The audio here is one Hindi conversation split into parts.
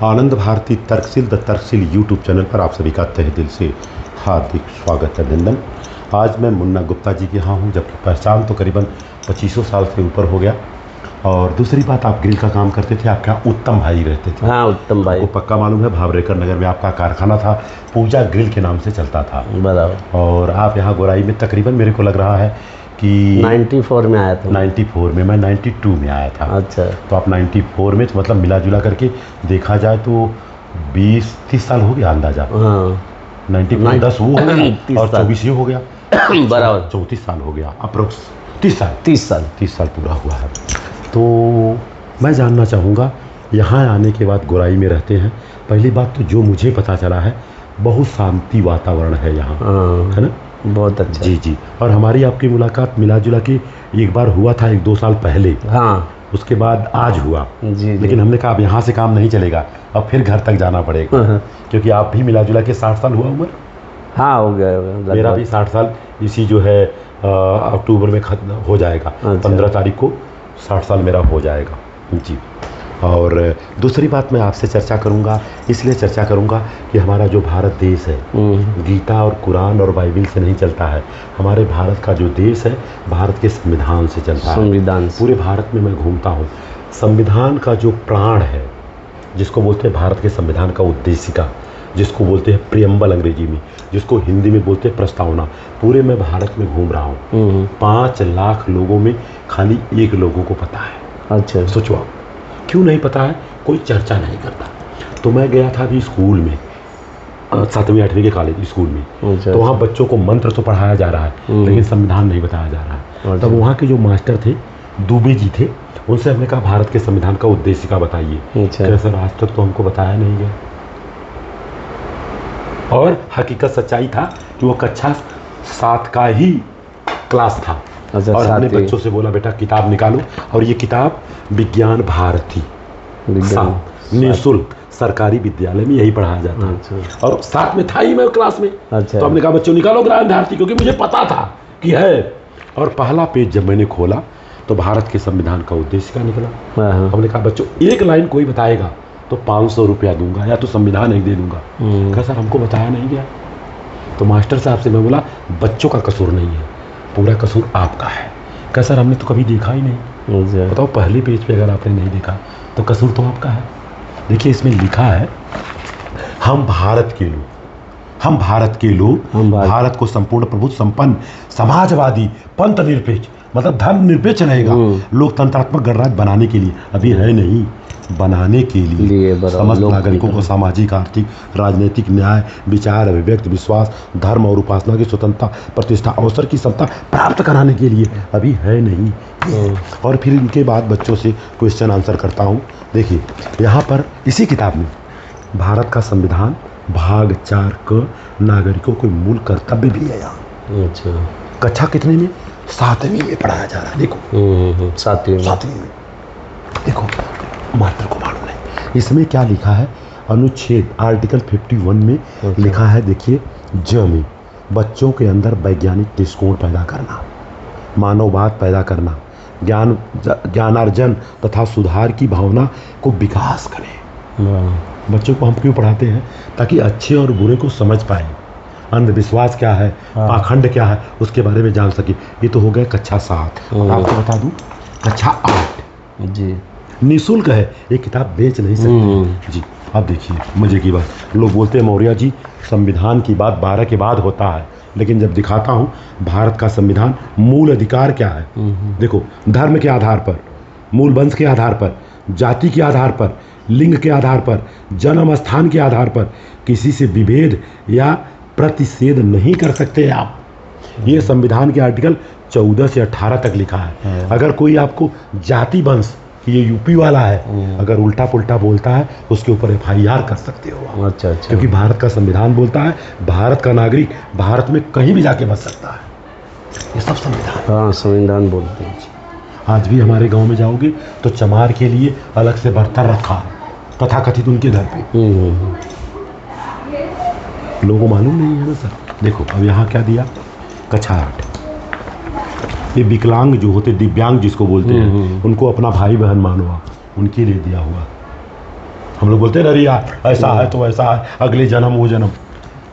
Anand Bharati Tarksheel the Tarksheel YouTube channel पर आप सभी का तहे दिल से हार्दिक स्वागत अभिनंदन। आज मैं मुन्ना गुप्ता जी के यहाँ हूँ, जबकि पहचान तो करीबन 25 साल से ऊपर हो गया। और दूसरी बात, आप ग्रिल का काम करते थे, आपके यहाँ उत्तम भाई रहते थे। हाँ, उत्तम भाई। वो पक्का मालूम है, भावरेकर नगर में आपका कारखाना था, पूजा ग्रिल के नाम से चलता था। बराबर। और आप यहाँ गोराई में तकरीबन मेरे को लग रहा है कि 94 में आया था। 94 में, मैं 92 में आया था। अच्छा। तो आप 94 में, तो मतलब मिला जुला करके देखा जाए तो 20-30 साल हो गया अंदाजा। हाँ, 94 10 वो हो गया और 24 ये हो गया। बराबर 34 साल हो गया अप्रोक्स। 30 साल पूरा हुआ है। तो मैं जानना चाहूँगा, यहाँ आने के बाद गोराई में रहते हैं, पहली बात तो जो मुझे पता चला है, बहुत शांति वातावरण है यहाँ, है ना? बहुत अच्छा। जी जी। और हमारी आपकी मुलाकात मिला जुला के एक बार हुआ था 1-2 साल पहले। हाँ उसके बाद आज हुआ जी। लेकिन हमने कहा अब यहाँ से काम नहीं चलेगा, अब फिर घर तक जाना पड़ेगा। क्योंकि आप भी मिला जुला के 60 साल हुआ उम्र। हाँ, हो गया। मेरा भी 60 साल इसी जो है अक्टूबर में खत्म हो जाएगा। अच्छा। 15 तारीख को 60 साल मेरा हो जाएगा जी। और दूसरी बात मैं आपसे चर्चा करूंगा, इसलिए चर्चा करूंगा कि हमारा जो भारत देश है, गीता और कुरान और बाइबिल से नहीं चलता है। हमारे भारत का जो देश है, भारत के संविधान से चलता है। संविधान। पूरे भारत में मैं घूमता हूँ, संविधान का जो प्राण है, जिसको बोलते हैं भारत के संविधान का उद्देशिका, जिसको बोलते हैं प्रियम्बल अंग्रेजी में, जिसको हिंदी में बोलते हैं प्रस्तावना, पूरे मैं भारत में घूम रहा हूँ। 5 लाख लोगों में खाली 1 लोगों को पता है। अच्छा। सोचो आप, क्यों नहीं पता है? कोई चर्चा नहीं करता। तो मैं गया था अभी स्कूल में, 7वीं 8वीं के कॉलेज स्कूल में। अच्छा। तो वहाँ बच्चों को मंत्र तो पढ़ाया जा रहा है, लेकिन संविधान नहीं बताया जा रहा है। तब वहाँ के जो मास्टर थे, दुबे जी थे, उनसे हमने कहा भारत के संविधान का उद्देशिका बताइए। अच्छा। सर आज तक तो हमको बताया नहीं गया। और हकीकत सच्चाई था कि वो कक्षा 7 का ही क्लास था। अच्छा। और हमने बच्चों से बोला बेटा किताब निकालो, और ये किताब विज्ञान भारती निःशुल्क सरकारी विद्यालय में यही पढ़ाया जाता है। अच्छा। और साथ में था ही मैं क्लास में। अच्छा। तो हमने कहा बच्चों निकालो ज्ञान भारती, क्योंकि मुझे पता था कि है। और पहला पेज जब मैंने खोला तो भारत के संविधान का उद्देश्य का निकला। हमने कहा बच्चों 1 लाइन कोई बताएगा तो 500 रुपया दूंगा, या तो संविधान ही दे दूंगा। कहा सर हमको बताया नहीं गया। तो मास्टर साहब से मैं बोला बच्चों का कसूर नहीं है, पूरा कसूर आपका है। कहा सर हमने तो कभी देखा ही नहीं। बताओ पहले पेज पे अगर आपने नहीं देखा तो कसूर तो आपका है। देखिए इसमें लिखा है, हम भारत के लोग, भारत को संपूर्ण प्रभुत्व संपन्न समाजवादी पंथ निरपेक्ष, मतलब धर्म निरपेक्ष रहेगा, लोकतंत्रात्मक गणराज्य बनाने के लिए, अभी है नहीं, बनाने के लिए समस्त नागरिकों को सामाजिक आर्थिक राजनीतिक न्याय विचार अभिव्यक्ति विश्वास धर्म और उपासना की स्वतंत्रता प्रतिष्ठा अवसर की समता प्राप्त कराने के लिए, अभी है नहीं। और फिर इनके बाद बच्चों से क्वेश्चन आंसर करता हूँ। देखिए यहाँ पर इसी किताब में भारत का संविधान भाग 4 क नागरिकों को मूल कर्तव्य भी है यहाँ। अच्छा। कक्षा कितने में? 7वीं में पढ़ाया जा रहा है। देखो 7वीं में देखो, मास्टर को मालूम नहीं इसमें क्या लिखा है। अनुच्छेद आर्टिकल 51 में लिखा है, देखिए ज में बच्चों के अंदर वैज्ञानिक दृष्टिकोण पैदा करना, मानववाद पैदा करना, ज्ञानार्जन तथा सुधार की भावना को विकास करें। बच्चों को हम क्यों पढ़ाते हैं? ताकि अच्छे और बुरे को समझ पाए, अंधविश्वास क्या है, पाखंड क्या है, उसके बारे में जान सके। ये तो हो गए कक्षा 7। और आपको बता दूं कक्षा 8 जी निःशुल्क है, ये किताब बेच नहीं सकते जी। अब देखिए मजे की बात, लोग बोलते हैं मौर्य जी संविधान की बात 12 के बाद होता है, लेकिन जब दिखाता हूँ भारत का संविधान मूल अधिकार क्या है। देखो धर्म के आधार पर, मूल वंश के आधार पर, जाति के आधार पर, लिंग के आधार पर, जन्म स्थान के आधार पर किसी से विभेद या प्रतिषेध नहीं कर सकते आप। ये संविधान के आर्टिकल 14 से 18 तक लिखा है। अगर कोई आपको जाति वंश ये यूपी वाला है, अगर उल्टा पुल्टा बोलता है उसके ऊपर FIR कर सकते हो। अच्छा। क्योंकि भारत का संविधान बोलता है भारत का नागरिक भारत में कहीं भी जाके बस सकता है। ये सब संविधान, हाँ संविधान बोलते हैं। आज भी हमारे गांव में जाओगे तो चमार के लिए अलग से बर्तन रखा है, तथाकथित उनके घर पे। लोगों को मालूम नहीं है ना सर। देखो अब यहाँ क्या दिया, कक्षा 8, ये विकलांग जो होते, दिव्यांग जिसको बोलते हैं, उनको अपना भाई बहन मानो आप, उनके लिए दिया हुआ। हम लोग बोलते हैं अरे यार ऐसा है तो ऐसा है, अगले जन्म वो जन्म,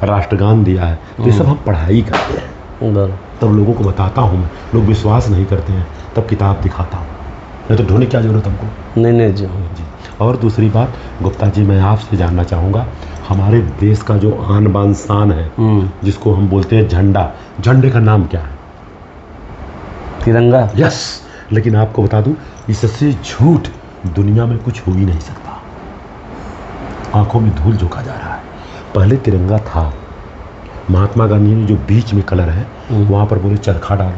राष्ट्रगान दिया है। तो ये सब हम पढ़ाई करते हैं, तब लोगों को बताता हूँ मैं, लोग विश्वास नहीं करते हैं, तब किताब दिखाता हूँ, नहीं तो ढूंढने क्या जरूरत हमको। नहीं जी। और दूसरी बात गुप्ता जी, मैं आपसे जानना चाहूँगा, हमारे देश का जो आन बान शान है, जिसको हम बोलते हैं झंडा, झंडे का नाम क्या है? तिरंगा। यस, लेकिन आपको बता दूं, इससे झूठ दुनिया में कुछ हो ही नहीं सकता। आंखों में धूल झोंका जा रहा है। पहले तिरंगा था, महात्मा गांधी ने जो बीच में कलर है वहाँ पर बोले चरखा डालो,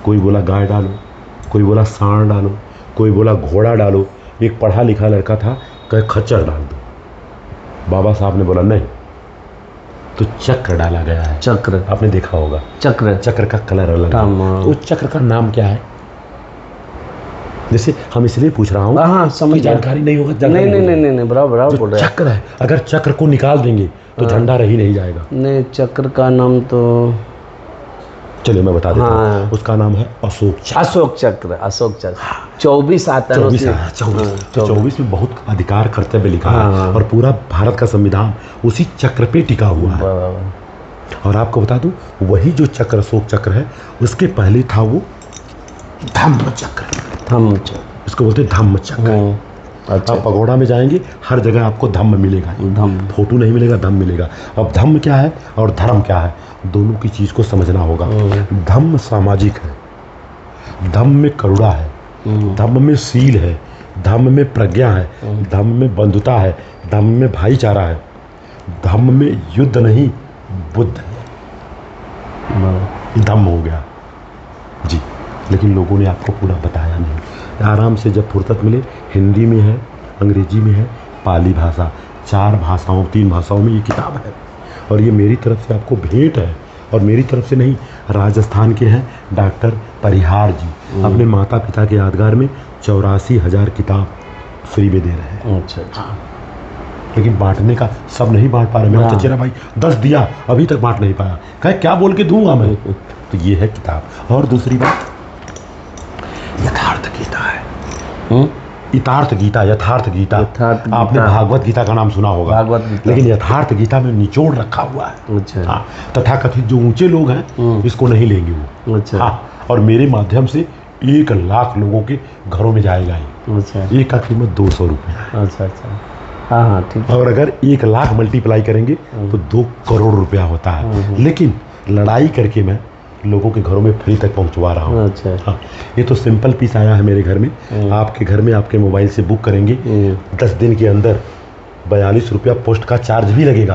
कोई बोला गाय डालो, कोई बोला सांड डालो, कोई बोला घोड़ा डालो, एक पढ़ा लिखा लड़का था कहे खच्चर डाल दो। बाबा साहब ने बोला नहीं, तो चक्र डाला गया है। चक्र आपने देखा होगा, चक्र का कलर अलग है। तो चक्र का नाम क्या है? जैसे हम इसलिए पूछ रहा हूँ, हाँ समझ, जानकारी नहीं होगा। नहीं बराबर बोल रहे हैं। चक्र है, अगर चक्र को निकाल देंगे तो झंडा रह ही नहीं जाएगा। नहीं, चक्र का नाम तो चलिए मैं बता देता हूँ, उसका नाम है अशोक चक्र। अशोक चक्र 24 आता है। 24 में बहुत अधिकार कर्तव्य लिखा है, और पूरा भारत का संविधान उसी चक्र पे टिका हुआ है। और आपको बता दूं, वही जो चक्र अशोक चक्र है, उसके पहले था वो धम्म चक्र। इसको बोलते हैं धम्म चक्र। अच्छा। आप पगोड़ा में जाएंगे, हर जगह आपको धम्म मिलेगा, फोटो नहीं मिलेगा, धम्म मिलेगा। अब धम्म क्या है और धर्म क्या है, दोनों की चीज को समझना होगा। धम्म सामाजिक है, धम्म में करुणा है, धम्म में शील है, धम्म में प्रज्ञा है, धम्म में बंधुता है, धम्म में भाईचारा है, धम्म में युद्ध नहीं बुद्ध है। धम्म हो गया जी। लेकिन लोगों ने आपको पूरा बताया नहीं। आराम से जब फुर्सत मिले, हिंदी में है, अंग्रेजी में है, पाली भाषा, 3 भाषाओं में ये किताब है। और ये मेरी तरफ से आपको भेंट है, और मेरी तरफ से नहीं, राजस्थान के हैं डॉक्टर परिहार जी, अपने माता पिता के यादगार में 84,000 किताब फ्री में दे रहे हैं। अच्छा। लेकिन बांटने का सब नहीं बांट पा रहे। मेरा चचेरा भाई 10 दिया, अभी तक बांट नहीं पाया, कहे क्या बोल के दूंगा मैं। तो ये है किताब। और दूसरी बात, यथार्थ गीता है। यथार्थ गीता। आपने भागवत गीता का नाम सुना होगा, लेकिन यथार्थ गीता में निचोड़ रखा हुआ है। अच्छा। तथाकथित जो ऊंचे लोग हैं इसको नहीं लेंगे वो। अच्छा। और मेरे माध्यम से 1 लाख लोगों के घरों में जाएगा ही। अच्छा। एक का कीमत 200 रुपये है। अच्छा। हाँ ठीक। और अगर 1 लाख मल्टीप्लाई करेंगे तो 2 करोड़ रुपया होता है। लेकिन लड़ाई करके मैं लोगों के घरों में फ्री तक पहुंचवा रहा हूँ। अच्छा। हाँ, ये तो सिंपल पीस आया है मेरे घर में। आपके घर में आपके मोबाइल से बुक करेंगे, 10 दिन के अंदर 42 रुपया पोस्ट का चार्ज भी लगेगा।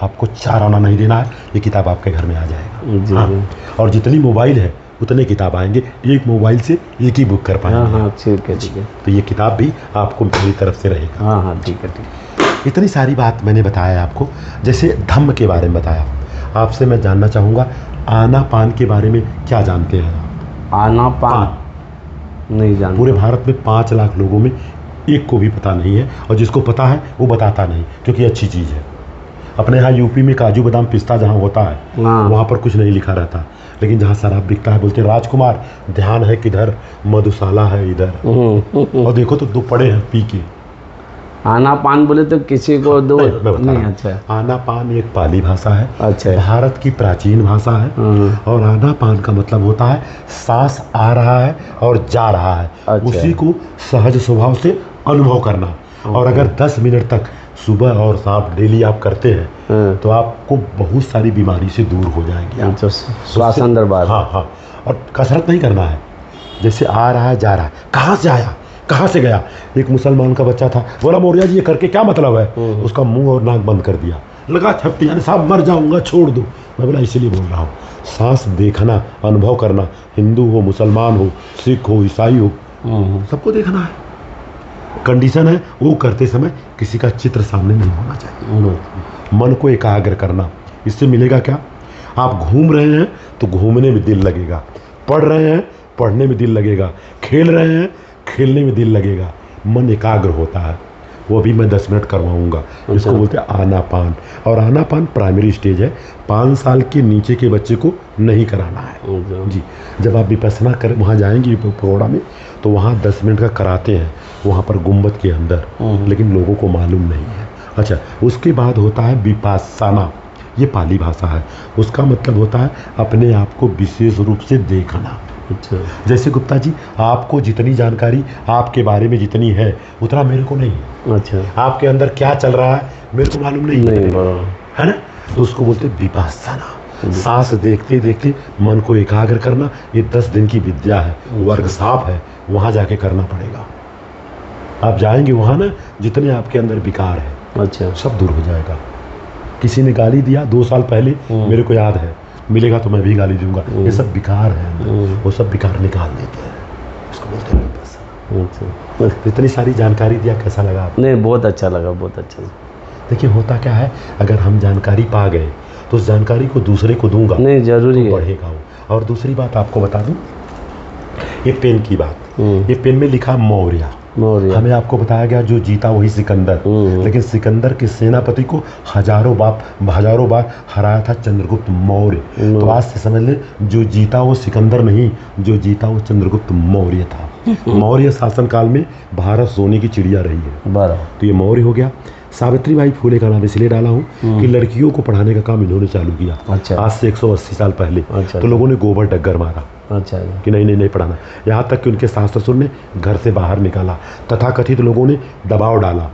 आपको 4 आना नहीं देना है, ये किताब आपके घर में आ जाएगा। हाँ, और जितनी मोबाइल है उतने किताब आएंगे, एक मोबाइल से एक ही बुक कर पाएंगे। हाँ ठीक है। तो ये किताब भी आपको मेरी तरफ से रहेगा। हाँ ठीक है। इतनी सारी बात मैंने बताया आपको। जैसे धम्म के बारे में बताया, आपसे मैं जानना चाहूँगा आना पान के बारे में क्या जानते हैं आप? आना पान नहीं जानते। पूरे भारत में 5 लाख लोगों में एक को भी पता नहीं है, और जिसको पता है वो बताता नहीं, क्योंकि अच्छी चीज़ है। अपने यहाँ यूपी में काजू बादाम पिस्ता जहाँ होता है वहाँ पर कुछ नहीं लिखा रहता, लेकिन जहाँ शराब बिकता है बोलते राजकुमार ध्यान है किधर, मधुशाला है इधर। और देखो तो 2 पड़े हैं पी के। आना पान बोले तो किसी को दो नहीं। अच्छा। आना पान एक पाली भाषा है। अच्छा। भारत की प्राचीन भाषा है। और आना पान का मतलब होता है सांस आ रहा है और जा रहा है। अच्छा। उसी को सहज स्वभाव से अनुभव करना। और अगर 10 मिनट तक सुबह और शाम डेली आप करते हैं तो आपको बहुत सारी बीमारी से दूर हो जाएंगे। अच्छा, श्वास अंदर बाहर। हाँ। और कसरत नहीं करना है, जैसे आ रहा है जा रहा है, कहाँ से आया कहाँ से गया। एक मुसलमान का बच्चा था, बोला मौर्या जी ये करके क्या मतलब है। उसका मुंह और नाक बंद कर दिया, लगा छपटी, यानी साहब मर जाऊंगा छोड़ दो। मैं बोला इसलिए बोल रहा हूँ, सांस देखना, अनुभव करना। हिंदू हो, मुसलमान हो, सिख हो, ईसाई हो, सबको देखना है। कंडीशन है वो करते समय किसी का चित्र सामने नहीं होना चाहिए। मन को एकाग्र करना। इससे मिलेगा क्या, आप घूम रहे हैं तो घूमने में दिल लगेगा, पढ़ रहे हैं पढ़ने में दिल लगेगा, खेल रहे हैं खेलने में दिल लगेगा, मन एकाग्र होता है। वो भी मैं 10 मिनट करवाऊंगा। इसको बोलते हैं आनापान। और आनापान प्राइमरी स्टेज है, 5 साल के नीचे के बच्चे को नहीं कराना है जी। जब आप विपස්සना कर वहाँ जाएंगे पगोड़ा में, तो वहाँ 10 मिनट का कराते हैं, वहाँ पर गुम्बद के अंदर, लेकिन लोगों को मालूम नहीं है। अच्छा, उसके बाद होता है विपासना, ये पाली भाषा है। उसका मतलब होता है अपने आप को विशेष रूप से देखना। अच्छा। जैसे गुप्ता जी, आपको जितनी जानकारी आपके बारे में जितनी है उतना मेरे को नहीं है। अच्छा। आपके अंदर क्या चल रहा है मेरे को मालूम नहीं है ना। तो उसको बोलते विपासना। सांस देखते देखते मन को एकाग्र करना, ये 10 दिन की विद्या है, वर्ग साफ है, वहाँ जाके करना पड़ेगा। आप जाएंगे वहाँ ना, जितने आपके अंदर विकार है अच्छा सब दूर हो जाएगा। किसी ने गाली दिया 2 साल पहले, मेरे को याद है, मिलेगा तो मैं भी गाली दूंगा, ये सब विकार है अंदर, वो सब विकार निकाल देते हैं, उसको बोलते हैं विपस्सना। इतनी सारी जानकारी दिया, कैसा लगा आपको? नहीं, बहुत अच्छा लगा, बहुत अच्छा। देखिए होता क्या है, अगर हम जानकारी पा गए तो उस जानकारी को दूसरे को दूंगा, नहीं जरूरी तो है, बढ़ेगा वो। और दूसरी बात आपको बता दूं, ये पेन की बात, ये पेन में लिखा मौर्य। हमें आपको बताया गया जो जीता वही सिकंदर, लेकिन सिकंदर के सेनापति को हजारों बार हराया था चंद्रगुप्त मौर्य। तो आज से समझ ले, जो जीता वो सिकंदर नहीं, जो जीता वो चंद्रगुप्त मौर्य था। मौर्य शासनकाल में भारत सोने की चिड़िया रही है। तो ये मौर्य हो गया। सावित्रीबाई फुले का नाम इसलिए डाला हूँ कि लड़कियों को पढ़ाने का काम इन्होंने चालू किया। अच्छा। आज से 180 साल पहले। अच्छा। तो लोगों ने गोबर डग्गर मारा। अच्छा। कि नहीं पढ़ाना, यहाँ तक कि उनके सास ससुर ने घर से बाहर निकाला। तथाकथित लोगों ने दबाव डाला।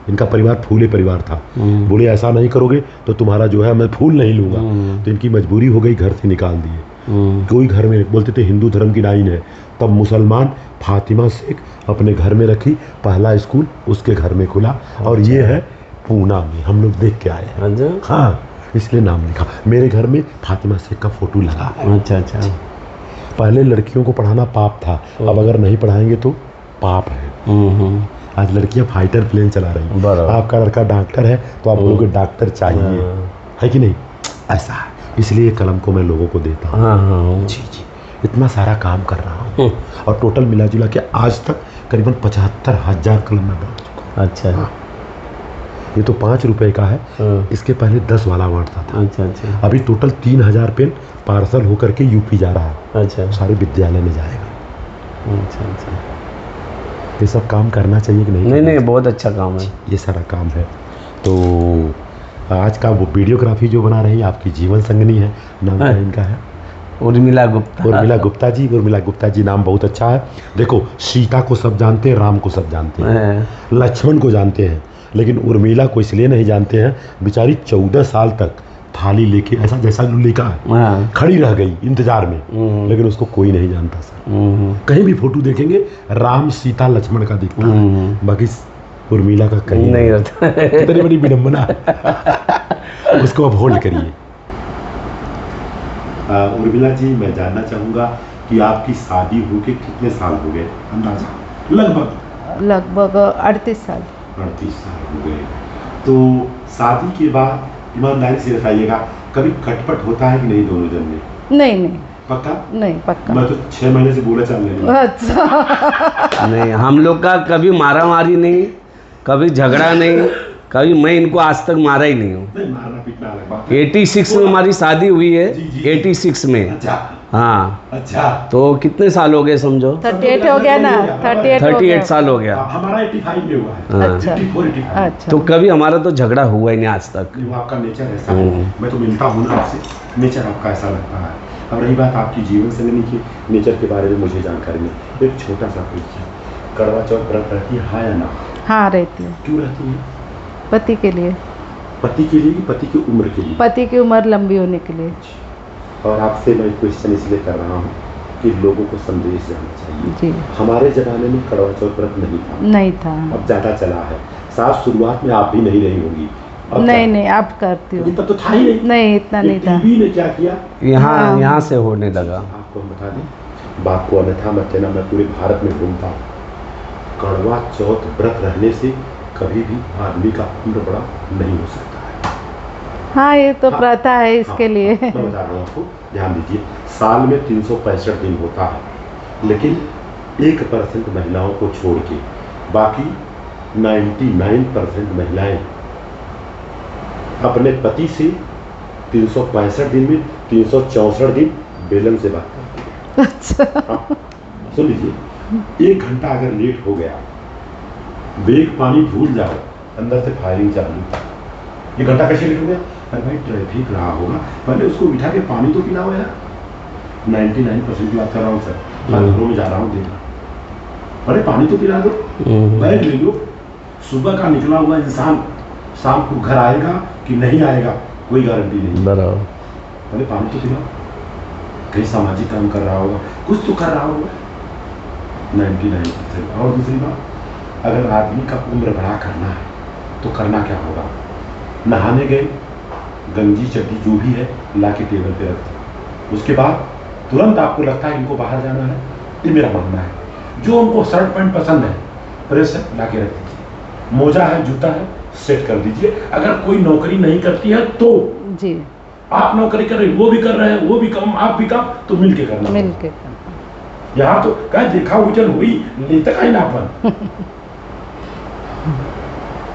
इनका परिवार फूले परिवार था, बोले ऐसा नहीं करोगे तो तुम्हारा जो है मैं फूल नहीं लूंगा। तो इनकी मजबूरी हो गई, घर से निकाल दिए। कोई घर में बोलते थे हिंदू धर्म की डाइन है, तब मुसलमान फातिमा शेख अपने घर में रखी, पहला स्कूल उसके घर में खुला। और ये है पूना में, हम लोग देख के आए हैं। हाँ, इसलिए नाम लिखा। मेरे घर में फातिमा शेख का फोटो लगा है। अच्छा। पहले लड़कियों को पढ़ाना पाप था, अब अगर नहीं पढ़ाएंगे तो पाप है। आज लड़कियां फाइटर प्लेन चला रही हैं। आपका लड़का डॉक्टर है तो आप लोगों को डॉक्टर चाहिए, है कि नहीं? ऐसा है, इसलिए कलम को मैं लोगों को देता हूँ। जी, इतना सारा काम कर रहा हूँ। और टोटल मिला जुला के आज तक करीबन 75,000 कलम में बांट चुका हूँ। अच्छा। ये तो 5 रुपए का है, इसके पहले 10 वाला बांटता था। अच्छा। अभी टोटल 3,000 पेन पार्सल होकर के यूपी जा रहा है। अच्छा। सारे विद्यालय में जाएगा। अच्छा। ये सब काम करना चाहिए कि नहीं? नहीं, बहुत अच्छा काम है, ये सारा काम है। तो आज का वो वीडियोग्राफी जो बना रही है आपकी जीवन संगनी है, नाम क्या इनका है? उर्मिला गुप्ता। उर्मिला गुप्ता जी। उर्मिला गुप्ता जी नाम बहुत अच्छा है। देखो, सीता को सब जानते हैं, राम को सब जानते हैं, लक्ष्मण को जानते हैं, लेकिन उर्मिला को इसलिए नहीं जानते हैं, बेचारी 14 साल तक थाली लेके ऐसा जैसा लिखा है खड़ी रह गई इंतजार में, लेकिन उसको कोई नहीं जानता सर। कहीं भी फोटो देखेंगे राम सीता लक्ष्मण का दिखता है, बाकी उर्मिला का कहीं नहीं रहता। कितनी बड़ी विडंबना है। उसको अब होल्ड करिए। उर्मिला जी, मैं जानना चाहूंगा कि आपकी शादी होके कितने साल हो गए अंदाजा? लगभग 38 साल। 38 साल हो गए। तो शादी के बाद ईमानदारी से बताइएगा, कभी खटपट होता है कि नहीं दोनों जन में? नहीं। पक्का? नहीं, पक्का। मैं तो 6 महीने से बोला चल रही। अच्छा। नहीं, हम लोग का कभी मारा मारी नहीं, कभी झगड़ा नहीं, कभी मैं इनको आज तक मारा ही नहीं हूँ। 86 में हमारी शादी हुई है। 86 में। अच्छा। हाँ। अच्छा। तो कितने साल हो गए समझो? 38 हो गया ना। 38 साल हो गया। हमारा 85 में हुआ है। अच्छा। 84। अच्छा। तो कभी हमारा तो झगड़ा हुआ ही नहीं आज तक। आपका नेचर ऐसा है, मैं तो मिलता हूँ ना आपसे, नेचर आपका ऐसा लगता है। अब रही बात आपकी जीवन संगनी की नेचर के बारे में मुझे जानकारी नहीं। एक छोटा सा क्वेश्चन, करवा चौथ व्रत रहती है हाँ या ना? हाँ, रहती है। क्यों रहती है? पति के लिए। पति के लिए कि पति की उम्र के लिए? पति की उम्र लंबी होने के लिए। और आपसे मैं क्वेश्चन इसलिए कर रहा हूँ कि लोगों को संदेश जाना चाहिए। जी। हमारे जमाने में करवा चौथ व्रत नहीं था। अब ज़्यादा चला है। साफ शुरुआत में आप भी नहीं रही होगी। नहीं, आप करती हो। तब तो था ही नहीं, इतना नहीं था। टीवी ने क्या किया, यहाँ से होने लगा। आपको हम बता दें, बात को अन्यथा मत लेना, मैं पूरे भारत में घूमता हूँ। करवा चौथ व्रत रहने से कभी भी आदमी का उम्र बड़ा नहीं हो सकता है। हाँ, ये तो प्रथा है इसके लिए। मैं बता रहा हूँ आपको, ध्यान दीजिए। साल में 365 दिन होता है, लेकिन 1% महिलाओं को छोड़ के बाकी 99% महिलाएं अपने पति से 365 दिन में 364 दिन बेलन से बात करती है। अच्छा। हाँ, सुन लीजिए, 1 घंटा अगर लेट हो गया, ब्रेक पानी भूल जाओ, अंदर से फायरिंग चालू। 1 घंटा कैसे लेट हो गया? अरे भाई ट्रैफिक रहा होगा, पहले उसको बिठा के पानी तो पिलाओ यार। 99% की बात कर रहा हूँ सर, घरों में जा रहा हूँ, देख रहा हूँ, अरे पानी तो पिला दो, बैग ले लो। सुबह का निकला हुआ इंसान शाम को घर आएगा कि नहीं आएगा, कोई गारंटी नहीं। बराबर। पहले पानी तो पिलाओ। कहीं सामाजिक काम कर रहा होगा, कुछ तो कर रहा होगा। 99%। और दूसरी बात, अगर आदमी का उम्र बढ़ा करना है तो करना क्या होगा? नहाने गए, गंजी चड्डी जो भी है ला के टेबल पे रख दो। उसके बाद तुरंत आपको लगता है इनको बाहर जाना है, ये मेरा मानना है, जो उनको शर्ट पैंट पसंद है प्रेस है ला के रख दीजिए, मोजा है जूता है सेट कर दीजिए। अगर कोई नौकरी नहीं करती है तो जी, आप नौकरी कर रहे हैं, वो भी कर रहे हैं, वो भी काम आप भी काम, तो मिल के करना। मिल के करना। यहाँ तो क्या देखा उजल हुई लेते का ही नापन।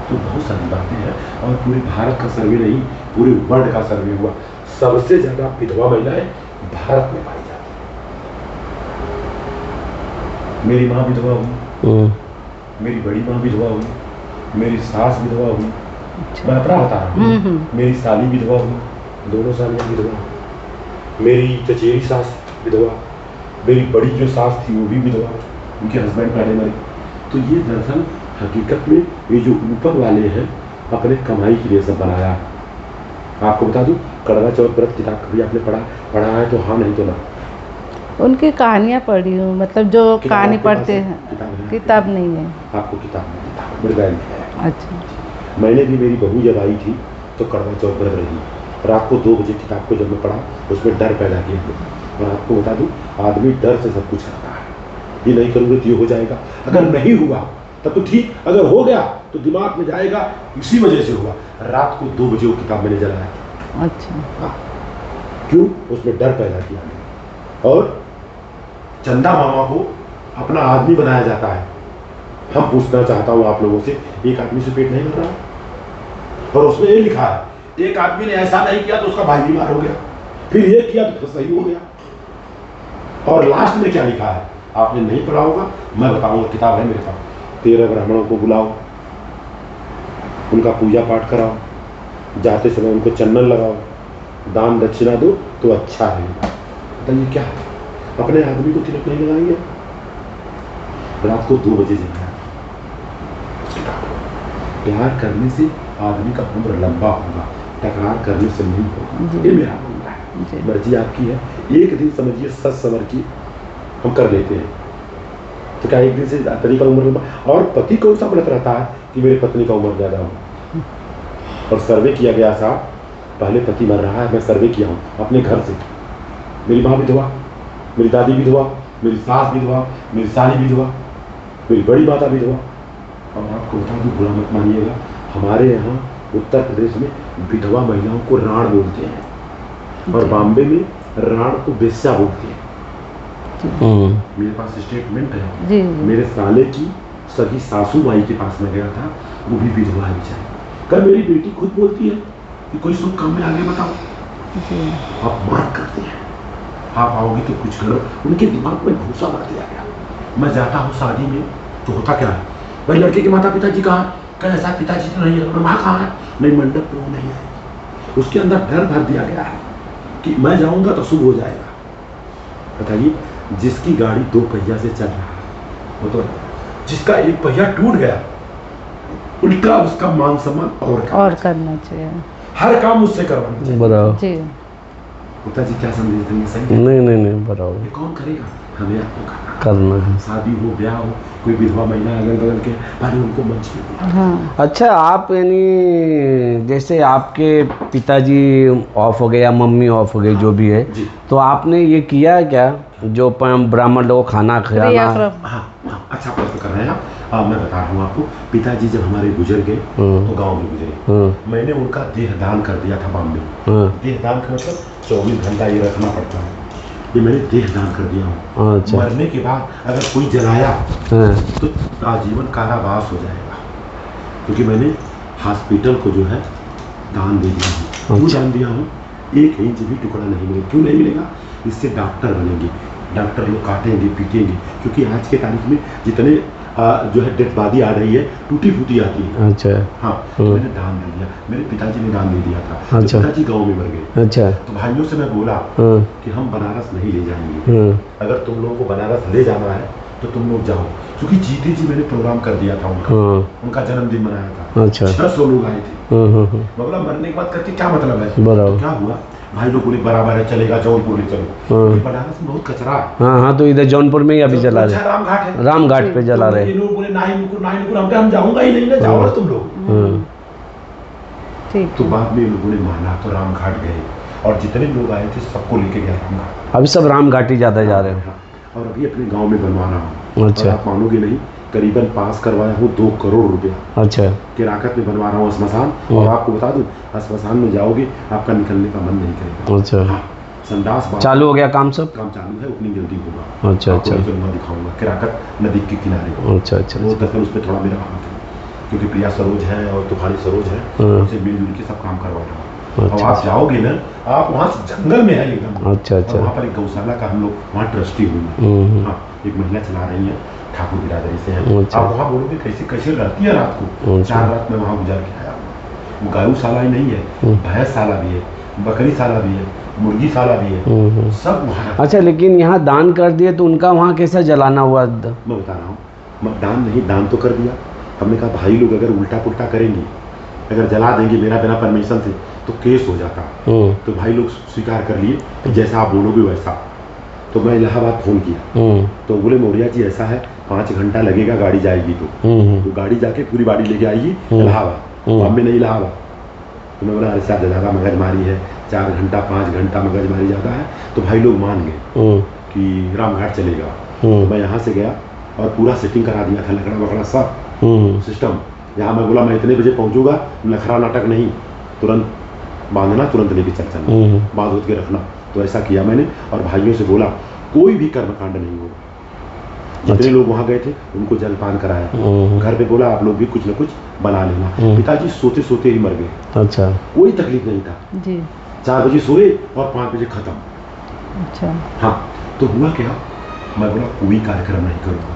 तो बहुत सारी बातें हैं, और पूरे भारत का सर्वे नहीं, पूरे वर्ल्ड का सर्वे हुआ, सबसे ज्यादा विधवा महिलाएं भारत में पाई जाती है। मेरी माँ विधवा हुई, मेरी बड़ी माँ विधवा हुई, मेरी सास विधवा हुई, मैं अपना बता रहा हूँ, मेरी साली विधवा हुई, दोनों सालियाँ विधवा, मेरी चचेरी सास विधवा, मेरी बड़ी जो सास थी वो भी विधवा, उनके हस्बैंड पहले मरे। तो ये दरअसल हकीकत में ये जो ऊपर वाले हैं अपने कमाई के लिए सब बनाया। आपको बता दूं, कड़वा चौथ व्रत किताब कभी आपने पढ़ा है तो हाँ, नहीं तो ना। उनकी कहानियाँ पढ़ी हूँ, मतलब जो कहानी पढ़ते हैं। किताब नहीं है। आपको किताब नहीं, मृगाई है। अच्छा। मैंने भी, मेरी बहू जब आई थी तो कड़वा चौथ व्रत रही, रात को 2 बजे किताब को जब मैं पढ़ा उसमें डर पैदा किया। और आपको बता दूं, आदमी डर से सब कुछ करता है, ये नहीं करूँगा तो ये हो जाएगा, अगर नहीं हुआ तब तो ठीक, अगर हो गया तो दिमाग में जाएगा इसी वजह से हुआ। रात को 2 बजे वो किताब मैंने जलाया। अच्छा। हाँ, क्यों? उसमें डर पैदा किया गया। और चंदा मामा को अपना आदमी बनाया जाता है। हम पूछना चाहता हूं आप लोगों से, एक आदमी से पेट नहीं भर रहा? और उसमें ये लिखा है, एक आदमी ने ऐसा नहीं किया तो उसका भाई बीमार हो गया, फिर ये किया तो फिर सही हो गया। और लास्ट में क्या लिखा है आपने नहीं पढ़ा होगा, मैं बताऊंगा, किताब है मेरे पास। 13 ब्राह्मणों को बुलाओ, उनका पूजा पाठ कराओ, जाते समय उनको चंदन लगाओ, दान दक्षिणा दो तो अच्छा है। बताइए क्या है? अपने आदमी को तिलक नहीं लगाएंगे? रात को 2 बजे जाना। प्यार करने से आदमी का उम्र लंबा होगा, तकरार करने से नहीं होगा, ये मेरा मानना है। मर्जी आपकी है। एक दिन समझिए सच समझ के हम कर लेते हैं तो क्या एक दिन से पत्नी का उम्र लंबा? और पति कौन सा गलत रहता है कि मेरी पत्नी का उम्र ज्यादा हो? और सर्वे किया गया साहब, पहले पति मर रहा है, मैं सर्वे किया हूँ अपने घर से। मेरी माँ विधवा, मेरी दादी विधवा, मेरी सास विधवा, मेरी साली विधवा, मेरी बड़ी माता विधवा। और आपको बता दूं, बुरा मत मानिएगा, हमारे यहाँ उत्तर प्रदेश में विधवा महिलाओं को राण बोलते हैं, और बॉम्बे में राण को बेस्या बोलते हैं। मेरे पास स्टेटमेंट है। जी। मेरे साले की सगी सासू माई के पास में गया था, वो भी विधवा है बेचारी। कल मेरी बेटी खुद बोलती है कि कोई शुभ काम में आगे बताओ। आप मार करते हैं, आप आओगे तो कुछ करो। उनके दिमाग में भूसा भर दिया गया। मैं जाता हूँ शादी में तो होता क्या है, भाई लड़के के माता पिताजी कहाँ? कैसा पिताजी तो नहीं है, माँ कहाँ है? नहीं, मंडप में वो नहीं है। उसके अंदर डर भर दिया गया है कि मैं जाऊंगा तो शुभ हो जाएगा। बताइए, जिसकी गाड़ी 2 पहिया से चल रहा है, वो तो जिसका 1 पहिया टूट गया, उल्टा उसका मान सम्मान और करना चाहिए, हर काम उससे करवाना चाहिए। बराबर जी। पिताजी क्या संदेश देंगे? सही है? नहीं बराबर। ये कौन करेगा? हमें आपको करना है। शादी हो, ब्याह हो, कोई विधवा महिला अगल बगल के, पहले उनको मंच पे। हाँ। अच्छा, आप यानी जैसे आपके पिताजी ऑफ हो गए या मम्मी ऑफ हो गई, जो भी है, तो आपने ये किया है क्या जो ब्राह्मण लोगों को खाना खिलाना? हाँ, अच्छा प्रश्न कर रहे हैं आप। मैं बता रहा हूँ आपको, पिताजी जब हमारे गुजर गए तो गांव में गुजरे, मैंने उनका देह दान कर दिया था बॉम्बे। देह दान का मतलब 24 घंटा ये रखना पड़ता है, ये मैंने देह दान कर दिया हूँ। अच्छा। मरने के बाद अगर कोई जलाया तो आजीवन कारावास हो जाएगा। क्योंकि मैंने हॉस्पिटल को जो है दान दे दिया हूँ। क्यों दान दिया हूँ? 1 इंच भी टुकड़ा नहीं मिलेगा। क्यों नहीं मिलेगा? इससे डॉक्टर बनेंगे, डॉक्टर लोग काटेंगे पीटेंगे, क्योंकि आज के तारीख में जितने जो है डेथ बॉडी आ रही है टूटी फूटी आती है। अच्छा। हाँ, मैंने दान दे दिया, मेरे पिताजी ने दान दे दिया था। अच्छा। पिताजी गांव में मर गए। अच्छा। तो भाइयों से मैं बोला कि हम बनारस नहीं ले जाएंगे, अगर तुम लोगों को बनारस ले जाना है तो तुम लोग जाओ, क्योंकि जीते जी मैंने प्रोग्राम कर दिया था उनका जन्मदिन मनाया था। अच्छा। 600 लोग आए थे। मतलब मरने के बाद करके क्या मतलब है? तो क्या हुआ, भाई लोग बोले बराबर है, चलेगा जौनपुर ले चलो। बनारस में बहुत कचरा है। हाँ, तो इधर जौनपुर में ही अभी जला रहे, रामघाट है, रामघाट पे जला रहे। ये लोग बोले नाहीनुकुर हम जाऊंगा ही नहीं, जाओ ना तुम लोग। तो बाद में लोगों ने माना तो रामघाट गए, और जितने लोग आए थे सबको लेके गया रामघाट। अभी सब रामघाट ही ज्यादा जा रहे हैं। और अभी अपने गांव में बनवा रहा हूँ। अच्छा। आप मानोगे नहीं, करीबन पास करवाया हूँ 2 करोड़ रुपया। अच्छा। किराकत में बनवा रहा हूँ स्मशान, और आपको बता दूं, स्मशान में जाओगे आपका निकलने का मन नहीं करेगा। अच्छा। हाँ, संडास चालू हो गया काम, सब काम चालू है, उतनी जल्दी होगा। अच्छा। अच्छा। मैं दिखाऊंगा किराकत नदी के किनारे। अच्छा। अच्छा। वो दरअसल उस पर थोड़ा मेरा हाथ है, क्योंकि प्रिया सरोज है और तूफानी सरोज है, उनसे मिलजुल के सब काम करवा रहा हूँ। अब आप जाओगे ना, आप वहाँ से जंगल में है एकदम। अच्छा। अच्छा। वहाँ पर एक गौशाला का हम लोग वहाँ ट्रस्टी हुए। हाँ, एक महिला चला रही है, ठाकुर बिरादरी से है। आप वहाँ बोलोगे कैसे कैसे रहती है रात को। 4 रात में वहाँ गुजार के आया हूँ। गौशाला ही नहीं है, भैंसशाला भी है, बकरीशाला भी है, मुर्गीशाला भी है, सब वहाँ। अच्छा, लेकिन यहाँ दान कर दिए तो उनका वहाँ कैसा जलाना हुआ? मैं बता रहा हूँ, दान नहीं, दान तो कर दिया। हमने कहा भाई लोग अगर उल्टा पुल्टा करेंगे, अगर जला देंगे मेरा बिना परमिशन से, तो केस हो जाता। तो भाई लोग स्वीकार कर लिए कि जैसा आप बोलोगे वैसा। तो मैं इलाहाबाद फोन किया, तो बोले मौर्या जी ऐसा है, 5 घंटा लगेगा गाड़ी जाएगी। तो गाड़ी जाके पूरी गाड़ी लेके आएगी इलाहाबाद, बॉम्बे नहीं इलाहाबाद। तो मैं बोला अरे साहब ज़्यादा मगजमारी है, 4 घंटा 5 घंटा मगजमारी ज़्यादा है। तो भाई लोग मान गए कि रामघाट चलेगा। तो मैं यहाँ से गया और पूरा सेटिंग करा दिया था, लकड़ा वकड़ा सब सिस्टम। यहाँ मैं बोला मैं इतने बजे पहुँचूंगा, नखरा नाटक नहीं, तुरंत बांधना, तुरंत लेके चल चलना, बांध उठ के रखना। तो ऐसा किया मैंने, और भाइयों से बोला कोई भी कर्मकांड नहीं होगा। जितने लोग वहाँ गए थे उनको जलपान कराया। घर पे बोला आप लोग भी कुछ न कुछ बना लेना। पिताजी सोते सोते ही मर गए। अच्छा। कोई तकलीफ नहीं था जी। 4 बजे सोए और 5 बजे खत्म। अच्छा। हाँ, तो हुआ क्या, मैं बोला कोई कार्यक्रम नहीं करूँगा।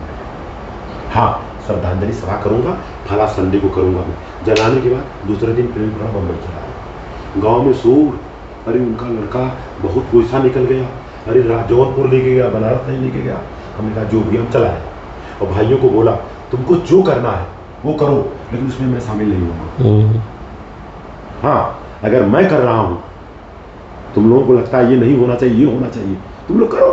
हाँ, श्रद्धांजलि सभा करूँगा, फला संडे को करूँगा। मैं जलाने के बाद दूसरे दिन प्रेम खड़ा बम्बई चला गाँव में शोर। अरे उनका लड़का बहुत पैसा निकल गया, अरे जौनपुर लेके गया, बनारस नहीं लेके गया। हमने कहा जो भी हम चलाए, और भाइयों को बोला तुमको जो करना है वो करो, लेकिन उसमें मैं शामिल नहीं होऊंगा। हाँ, अगर मैं कर रहा हूँ, तुम लोगों को लगता है ये नहीं होना चाहिए, ये होना चाहिए, तुम लोग करो,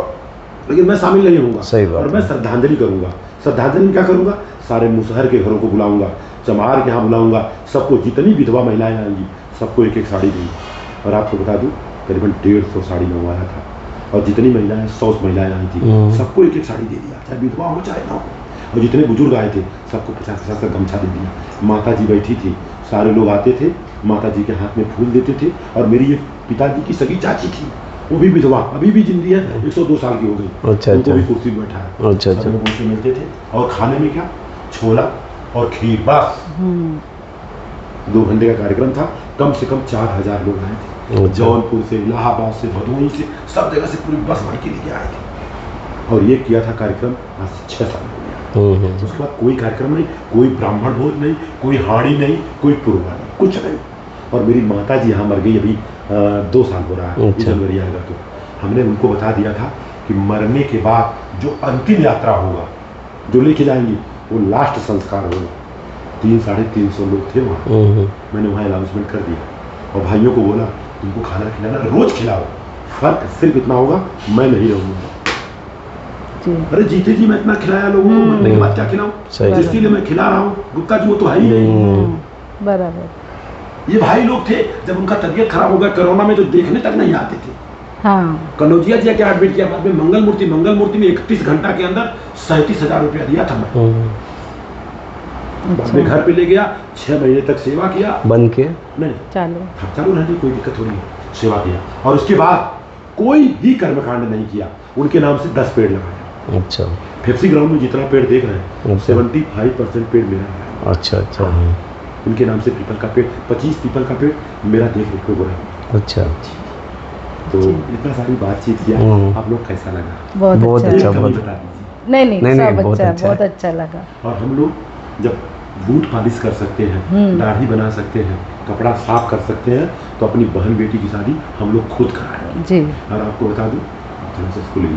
लेकिन मैं शामिल नहीं होऊंगा। सही बात। और मैं श्रद्धांजलि करूंगा। श्रद्धांजलि में क्या करूंगा, सारे मुसहर के घरों को बुलाऊंगा, चमार के यहाँ बुलाऊंगा, सबको, जितनी विधवा महिलाएं आएंगी सबको 1-1 साड़ी दूंगी। और आपको बता दूं करीबन 150 साड़ी मंगवाया था, और जितनी महिलाएं 100 महिलाएं आई थी सबको 1-1 साड़ी दे दिया, चाहे विधवा हो चाहे ना हो। और जितने बुजुर्ग आए थे सबको 50-50 का गमछा दे दिया। माता जी बैठी थी, सारे लोग आते थे, माता जी के हाथ में फूल देते थे। और मेरी ये पिताजी की सगी चाची थी, वो भी विधवा, अभी भी जिंदी है, 102 साल की हो गई। अच्छा। उनको भी कुर्सी में बैठाया। अच्छा। सब लोग उनसे मिलते थे। और खाने में क्या, छोला और खीर, बस। 2 घंटे का कार्यक्रम था। कम से कम 4000 लोग आए थे। जौनपुर से, इलाहाबाद से, भदोही से, सब जगह से पूरी बस भर के लेके आए थे। और ये किया था कार्यक्रम आज से 6 साल हो गया। उसके बाद कोई कार्यक्रम नहीं, कोई ब्राह्मण भोज नहीं, कोई हाड़ी नहीं, कोई पुरवा नहीं, कुछ नहीं। और मेरी माता जी यहाँ मर गई, अभी 2 साल हो रहा है, जनवरी आएगा। तो हमने उनको बता दिया था कि मरने के बाद जो अंतिम यात्रा होगा, जो लेके जाएंगे, वो लास्ट संस्कार होगा। 300-350 लोग थे वहाँ। मैंने वहाँ अनाउंसमेंट कर दिया, और भाइयों को बोला तुमको खाना खिलाना, रोज खिलाओ, फर्क सिर्फ इतना होगा, मैं नहीं रहूँगा। अरे जीते जी मैं इतना खिलाया लोगों को, मरने के बाद क्या खिलाऊं, जिसके लिए मैं खिला रहा हूँ। गुप्ता जी वो तो है ही नहीं। बराबर। ये भाई लोग थे, जब उनका तबीयत खराब हो गया कोरोना में, तो देखने तक नहीं आते थे। हाँ। कनौजिया जी के एडमिट किया, बाद में मंगल मूर्ति में 31 घंटा के अंदर 37,000 रुपया दिया था मैं। बाद में घर पे ले गया, 6 महीने तक सेवा किया। बंद के नहीं, चालू रहने, कोई दिक्कत हो नहीं, सेवा किया। और उसके बाद कोई भी कर्मकांड नहीं किया। उनके नाम से 10 पेड़ लगाया। अच्छा। फेप्सी ग्राउंड में जितना पेड़ देख रहे हैं, 75% पेड़ मेरा है। अच्छा। अच्छा। उनके नाम से पीपल का पेड़, 25 पीपल का पेड़ मेरा देख रेख में हो रहा है। अच्छा, तो इतना सारी बातचीत किया, आप लोग कैसा लगा? बहुत अच्छा, कभी बहुत बता दीजिए। नहीं नहीं, सब बहुत अच्छा, अच्छा बहुत है। अच्छा लगा। और हम लोग जब बूट पॉलिश कर सकते हैं, दाढ़ी बना सकते हैं, कपड़ा साफ कर सकते हैं, तो अपनी बहन बेटी की शादी हम लोग खुद कराएंगे। जी। और आपको बता दूं, थोड़ा सा इसको ले